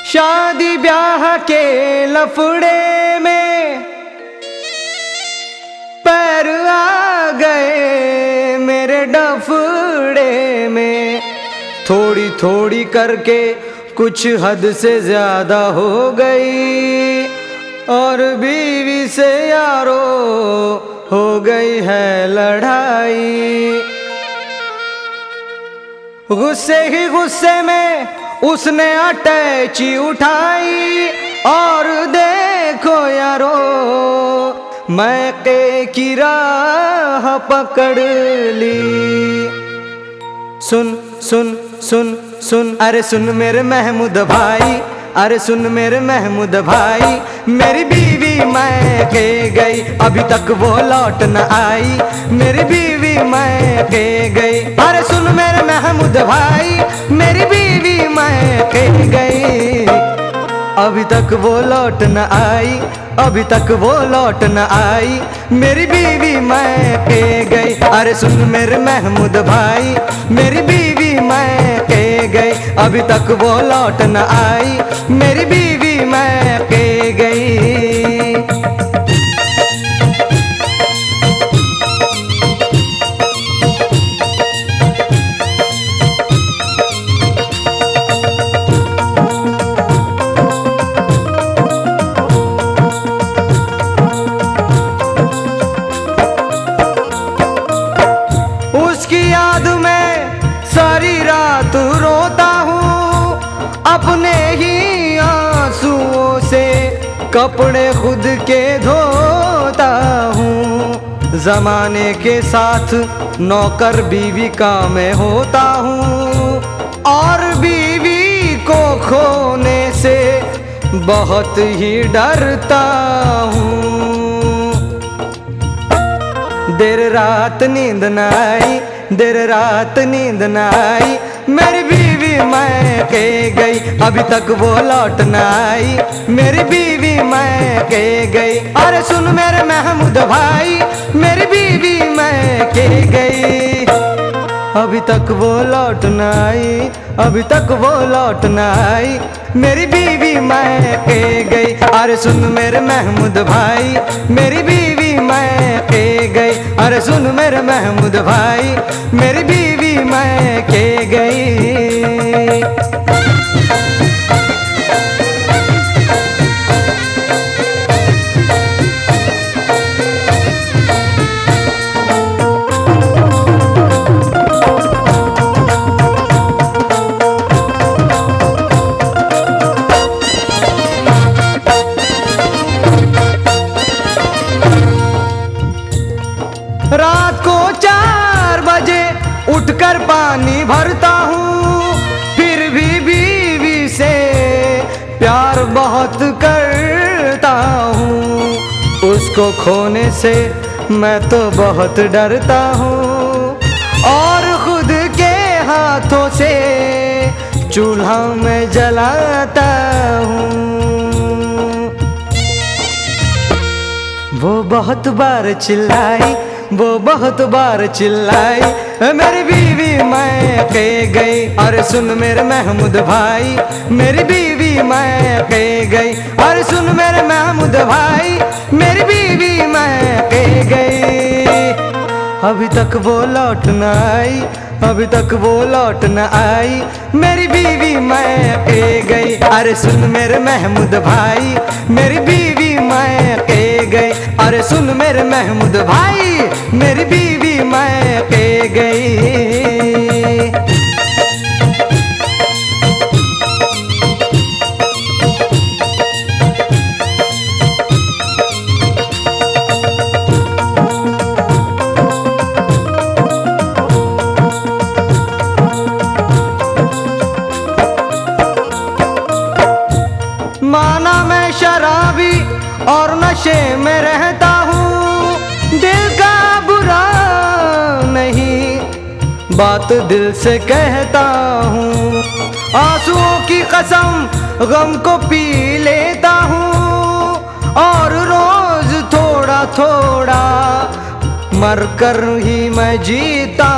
शादी ब्याह के लफड़े में पैर आ गए मेरे डफड़े में। थोड़ी थोड़ी करके कुछ हद से ज्यादा हो गई और बीवी से यारो हो गई है लड़ाई। गुस्से ही गुस्से में उसने अटैची उठाई और देखो यारो मैं की राह पकड़ ली। सुन सुन सुन सुन अरे सुन मेरे महमूद भाई, अरे सुन मेरे महमूद भाई, मेरी बीवी मैके गई अभी तक वो लौट न आई। मेरी बीवी मैके गई, अरे सुन मेरे महमूद भाई, मेरी बीवी मैके गई अभी तक वो लौट न आई, अभी तक वो लौट न आई। मेरी बीवी मैके गई, अरे सुन मेरे महमूद भाई, मेरी बीवी मैके गई अभी तक वो लौट न आई। मेरी बीवी मैके गई। उसकी याद में सारी रात रोता हूँ, अपने ही आंसुओं से कपड़े खुद के धोता हूँ। जमाने के साथ नौकर बीवी का मैं होता हूँ और बीवी को खोने से बहुत ही डरता हूँ। देर रात नींद न आई, देर रात नींद न आई, मेरी बीवी मैके गई अभी तक वो लौट न आई। मेरी बीवी मैके गई, अरे सुन मेरे महमूद भाई, मेरी बीवी मैके गई अभी तक वो लौट न आई, अभी तक वो लौट न आई। मेरी बीवी मैके गई, अरे सुन मेरे महमूद भाई, मेरी बीवी मैके गई, अरे सुन मेरे महमूद भाई, मेरी बीवी मैके गई। रात को 4 बजे उठकर पानी भरता हूँ, फिर भी बीवी से प्यार बहुत करता हूँ। उसको खोने से मैं तो बहुत डरता हूँ और खुद के हाथों से चूल्हा में जलाता हूँ। वो बहुत बार चिल्लाई, वो बहुत बार चिल्लाई, मेरी बीवी मैके गई, अरे सुन मेरे महमूद भाई, मेरी बीवी मैके गई, अरे सुन मेरे महमूद भाई, मेरी बीवी मैके गई अभी तक वो लौट न आई, अभी तक वो लौट न आई। मेरी बीवी मैके गई, अरे सुन मेरे महमूद भाई, मेरी बीवी मैके गई, अरे सुन मेरे महमूद भाई, मेरी बीवी मैके गई। माना मैं शराबी और नशे में रहता हूँ, दिल का बुरा नहीं बात दिल से कहता हूँ। आंसुओं की कसम गम को पी लेता हूँ और रोज थोड़ा थोड़ा मर कर ही मैं जीता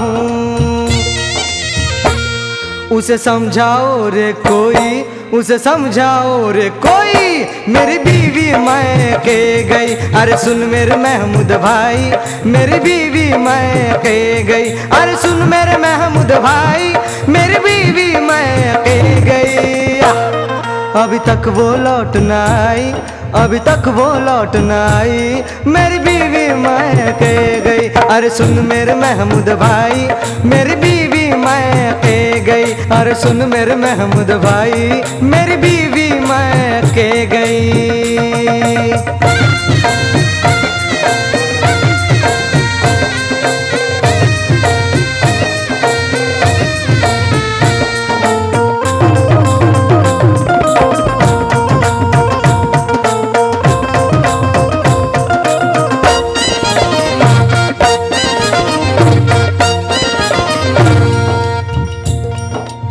हूँ। उसे समझाओ रे कोई, उसे समझाओ रे कोई, मेरी बीवी मैं के गई। अरे सुन मेरे महमूद भाई, मेरी बीवी मैं के गई। अरे सुन मेरे महमूद भाई, मेरी बीवी मैं के गई। अभी तक वो लौट न आई, अभी तक वो लौट न आई, मेरी बीवी मैं के गई। अरे सुन मेरे महमूद भाई, मेरी बीवी मैं के गई। अरे सुन मेरे महमूद भाई, मेरी बीवी मैं के गई।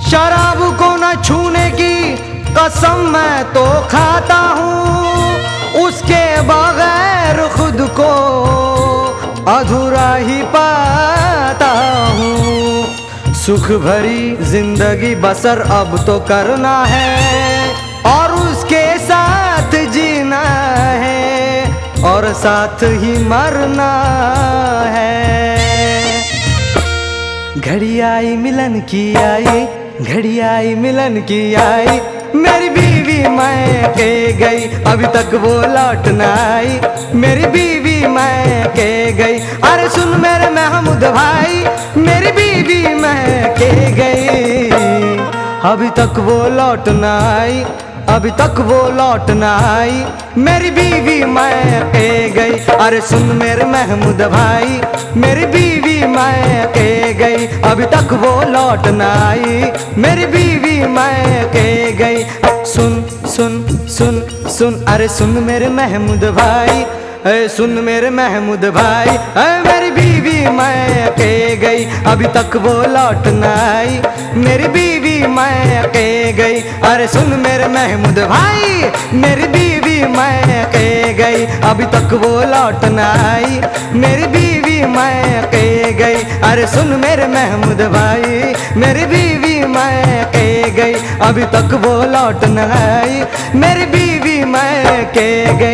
शराब को न छूने की कसम मैं तो खाता हूँ, उसके बगैर खुद को अधूरा ही पाता हूँ। सुख भरी जिंदगी बसर अब तो करना है, और उसके साथ जीना है, और साथ ही मरना है। घड़ी आई मिलन की आई, घड़ी आई मिलन की आई, मेरी बीवी मैं के गई। अभी तक वो लौट न आई, मेरी बीवी मैं के गई। अरे सुन मेरे महमूद भाई, मेरी बीवी मैं के गई। अभी तक वो लौट न आई, अभी तक वो लौट न आई, मेरी बीवी मैं के गई। अरे सुन मेरे महमूद भाई, मेरी बीवी मैं के गई। अभी तक वो लौट न आई, मेरी बीवी मैं के गई। सुन सुन सुन सुन, अरे सुन मेरे महमूद भाई, अरे सुन मेरे महमूद भाई, अरे मेरी बीवी मैं के गई। अभी तक वो लौट न आई, मेरी बीवी मैं के गई। अरे सुन मेरे महमूद भाई, मेरी बीवी मैं के गई। अभी तक वो लौट न आई, मेरी बीवी मैं के गई। अरे सुन मेरे महमूद भाई, मेरी बीवी मैं के गई। अभी तक वो लौट न आई, मेरी बीवी मैं के गई।